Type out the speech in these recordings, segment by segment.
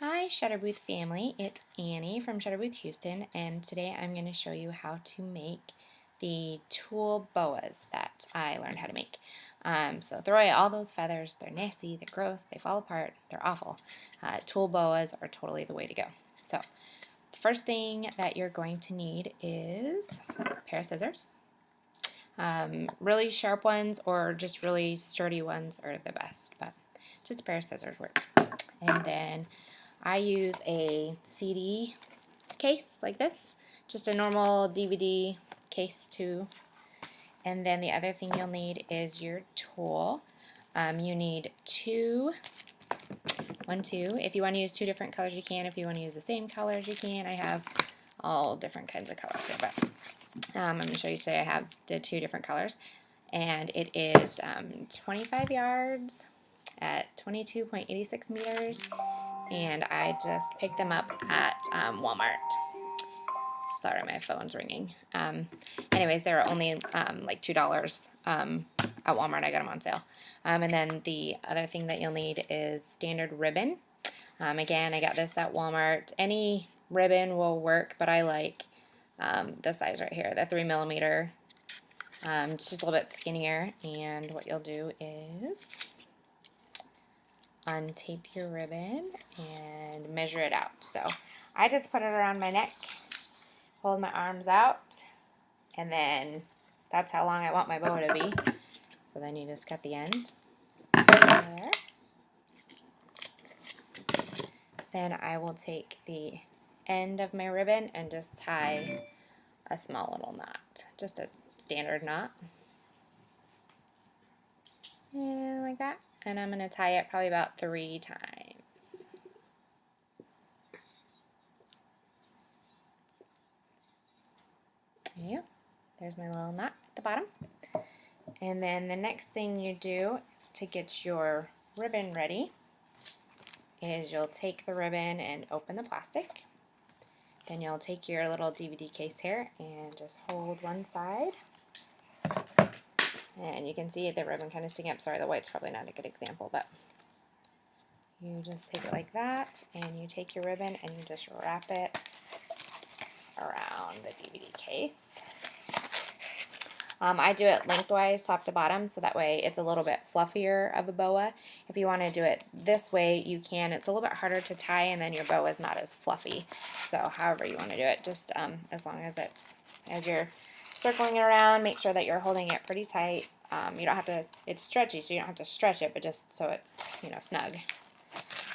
Hi ShutterBooth family, it's Annie from ShutterBooth Houston, and today I'm going to show you how to make the Tulle boas that I learned how to make. So throw away all those feathers, they're nasty, they're gross, they fall apart, they're awful. Tulle boas are totally the way to go. So the first thing that you're going to need is a pair of scissors. Really sharp ones or just really sturdy ones are the best, but just a pair of scissors work. And then I use a CD case like this, just a normal DVD case too. And then the other thing you'll need is your tool. You need two. If you want to use two different colors, you can. If you want to use the same colors, you can. I have all different kinds of colors here, but I'm going to show you today I have the two different colors. And it is 25 yards at 22.86 meters. And I just picked them up at Walmart. Sorry, my phone's ringing. Anyways, they were only like $2 at Walmart. I got them on sale. And then the other thing that you'll need is standard ribbon. Again, I got this at Walmart. Any ribbon will work, but I like the size right here, the 3mm. It's just a little bit skinnier. And what you'll do is untape your ribbon and measure it out. So I just put it around my neck, hold my arms out, and then that's how long I want my bow to be. So then you just cut the end there. Then I will take the end of my ribbon and just tie a small little knot, just a standard knot, and like that. And I'm going to tie it probably about 3 times. There you go. There's my little knot at the bottom. And then the next thing you do to get your ribbon ready is you'll take the ribbon and open the plastic. Then you'll take your little DVD case here and just hold one side. And you can see the ribbon kind of sticking up. Sorry, the white's probably not a good example, but you just take it like that, and you take your ribbon and you just wrap it around the DVD case. I do it lengthwise, top to bottom, so that way it's a little bit fluffier of a boa. If you want to do it this way, you can. It's a little bit harder to tie, and then your boa is not as fluffy. So however you want to do it, just as long as as you're circling it around, make sure that you're holding it pretty tight. You don't have to, it's stretchy, so you don't have to stretch it, but just so it's, snug.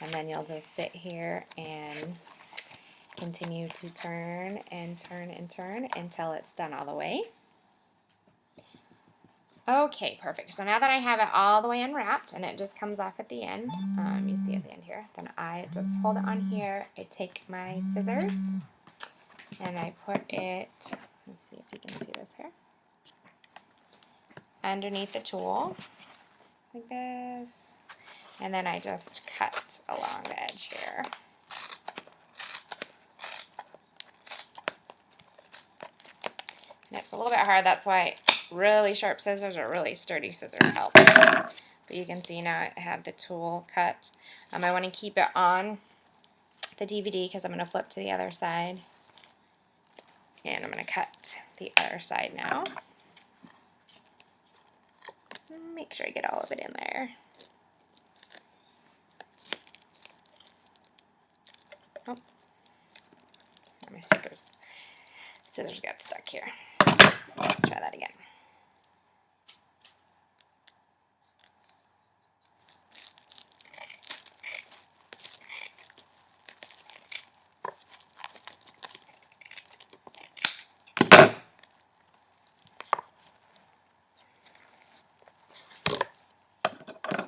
And then you'll just sit here and continue to turn and turn and turn until it's done all the way. Okay, perfect. So now that I have it all the way unwrapped and it just comes off at the end, you see at the end here, then I just hold it on here. I take my scissors and I put it, let's see if you can see this here, underneath the tool, like this, and then I just cut along the edge here. And it's a little bit hard, that's why really sharp scissors or really sturdy scissors help. But you can see now I have the tool cut. I want to keep it on the DVD because I'm going to flip to the other side. And I'm going to cut the other side now. Make sure I get all of it in there. Oh, my scissors got stuck here. Let's try that again.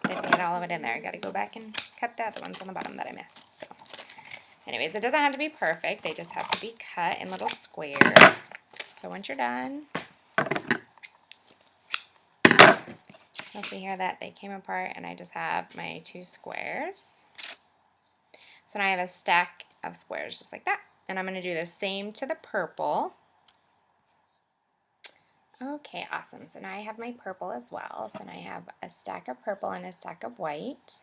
Didn't get all of it in there. I gotta go back and cut the other ones on the bottom that I missed. So, anyways, it doesn't have to be perfect. They just have to be cut in little squares. So once you're done, you'll see here that they came apart and I just have my 2 squares. So now I have a stack of squares just like that. And I'm going to do the same to the purple. Okay, awesome. So now I have my purple as well. So now I have a stack of purple and a stack of white.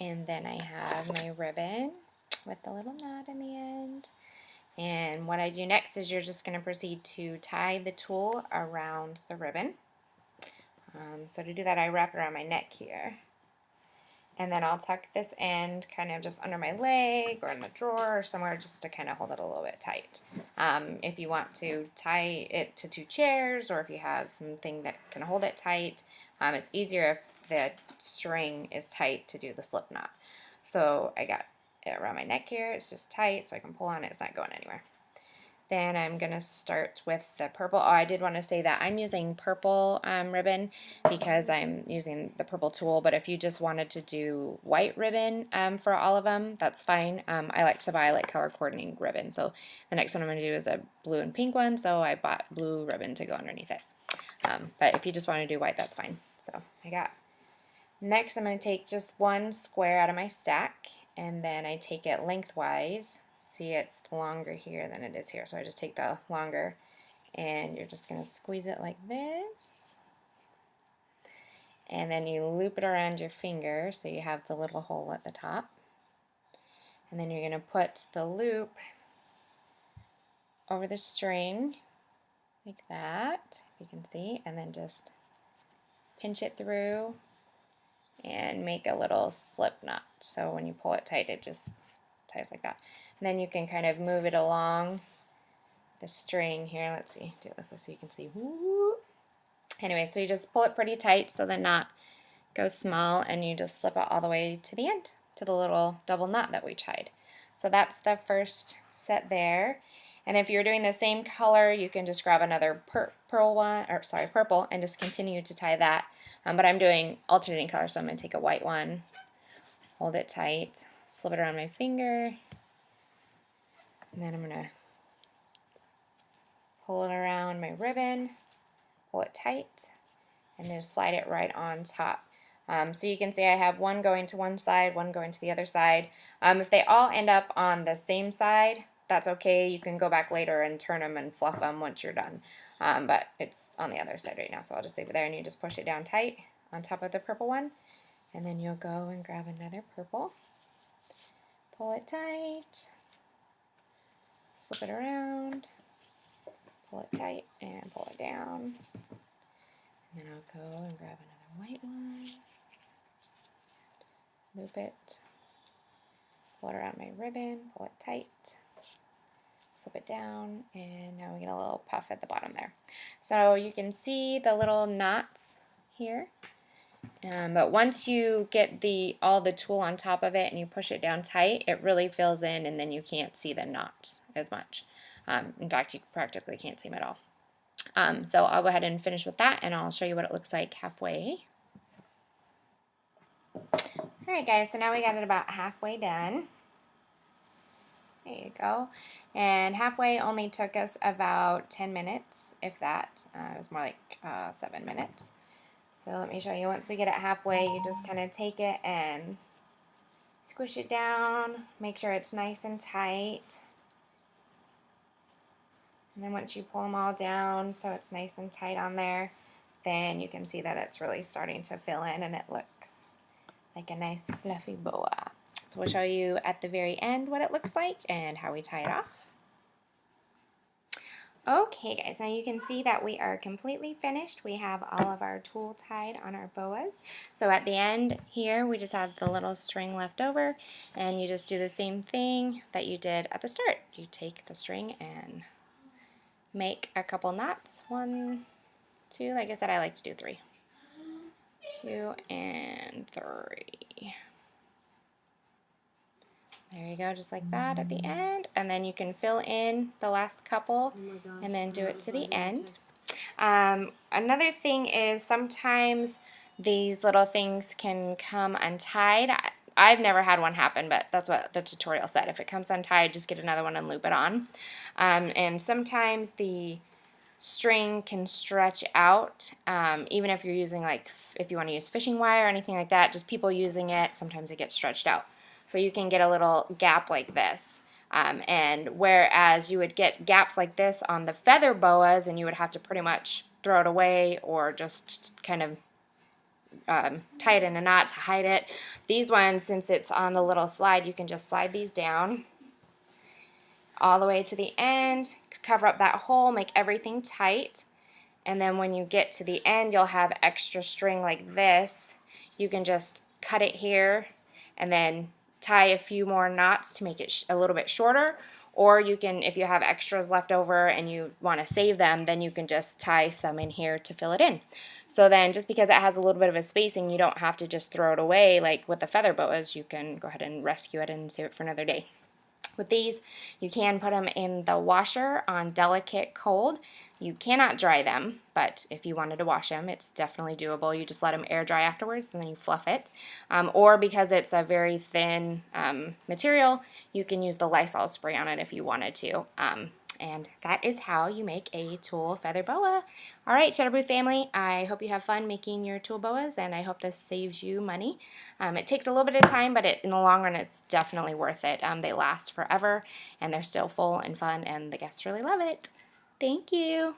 And then I have my ribbon with the little knot in the end. And what I do next is you're just going to proceed to tie the tulle around the ribbon. So to do that, I wrap it around my neck here. And then I'll tuck this end kind of just under my leg or in the drawer or somewhere just to kind of hold it a little bit tight. If you want to tie it to 2 chairs or if you have something that can hold it tight, it's easier if the string is tight to do the slip knot. So I got it around my neck here. It's just tight so I can pull on it. It's not going anywhere. Then I'm going to start with the purple. Oh, I did want to say that I'm using purple ribbon because I'm using the purple tulle, but if you just wanted to do white ribbon for all of them, that's fine. I like to buy like color coordinating ribbon, so the next one I'm going to do is a blue and pink one, so I bought blue ribbon to go underneath it. But if you just want to do white, that's fine. So I got. Next I'm going to take just one square out of my stack, and then I take it lengthwise. See, it's longer here than it is here, so I just take the longer and you're just going to squeeze it like this, and then you loop it around your finger so you have the little hole at the top, and then you're going to put the loop over the string like that, if you can see, and then just pinch it through and make a little slip knot, so when you pull it tight it just ties like that. And then you can kind of move it along the string here. Let's see, do this so you can see. Woo. Anyway, so you just pull it pretty tight so the knot goes small, and you just slip it all the way to the end, to the little double knot that we tied. So that's the first set there. And if you're doing the same color, you can just grab another purple, and just continue to tie that. But I'm doing alternating colors, so I'm going to take a white one, hold it tight, slip it around my finger, and then I'm going to pull it around my ribbon, pull it tight, and then slide it right on top. So you can see I have one going to one side, one going to the other side. If they all end up on the same side, that's okay. You can go back later and turn them and fluff them once you're done. But it's on the other side right now, so I'll just leave it there, and you just push it down tight on top of the purple one, and then you'll go and grab another purple, pull it tight, slip it around, pull it tight, and pull it down. And then I'll go and grab another white one, loop it, pull it around my ribbon, pull it tight, slip it down, and now we get a little puff at the bottom there. So you can see the little knots here. But once you get all the tulle on top of it and you push it down tight, it really fills in, and then you can't see the knots as much. In fact, you practically can't see them at all. So I'll go ahead and finish with that, and I'll show you what it looks like halfway. Alright guys, so now we got it about halfway done. There you go. And halfway only took us about 10 minutes, if that. It was more like 7 minutes. So let me show you. Once we get it halfway, you just kind of take it and squish it down. Make sure it's nice and tight. And then once you pull them all down so it's nice and tight on there, then you can see that it's really starting to fill in, and it looks like a nice fluffy boa. So we'll show you at the very end what it looks like and how we tie it off. Okay guys, now you can see that we are completely finished. We have all of our tulle tied on our boas. So at the end here, we just have the little string left over, and you just do the same thing that you did at the start. You take the string and make a couple knots. 1, 2, like I said, I like to do 3. 2 and 3. There you go, just like that at the end. And then you can fill in the last couple and then do it to the end. Another thing is sometimes these little things can come untied. I've never had one happen, but that's what the tutorial said. If it comes untied, just get another one and loop it on. And sometimes the string can stretch out, even if you're using, like, if you want to use fishing wire or anything like that, just people using it, sometimes it gets stretched out. So you can get a little gap like this. And whereas you would get gaps like this on the feather boas, and you would have to pretty much throw it away or just kind of tie it in a knot to hide it. These ones, since it's on the little slide, you can just slide these down all the way to the end, cover up that hole, make everything tight, and then when you get to the end, you'll have extra string like this. You can just cut it here and then tie a few more knots to make it a little bit shorter, or you can, if you have extras left over and you want to save them, then you can just tie some in here to fill it in. So then just because it has a little bit of a spacing, you don't have to just throw it away like with the feather boas. You can go ahead and rescue it and save it for another day. With these, you can put them in the washer on delicate cold. You cannot dry them, but if you wanted to wash them, it's definitely doable. You just let them air dry afterwards and then you fluff it. Or because it's a very thin material, you can use the Lysol spray on it if you wanted to. And that is how you make a tulle feather boa. All right, ShutterBooth family, I hope you have fun making your tulle boas, and I hope this saves you money. It takes a little bit of time, but in the long run, it's definitely worth it. They last forever, and they're still full and fun, and the guests really love it. Thank you.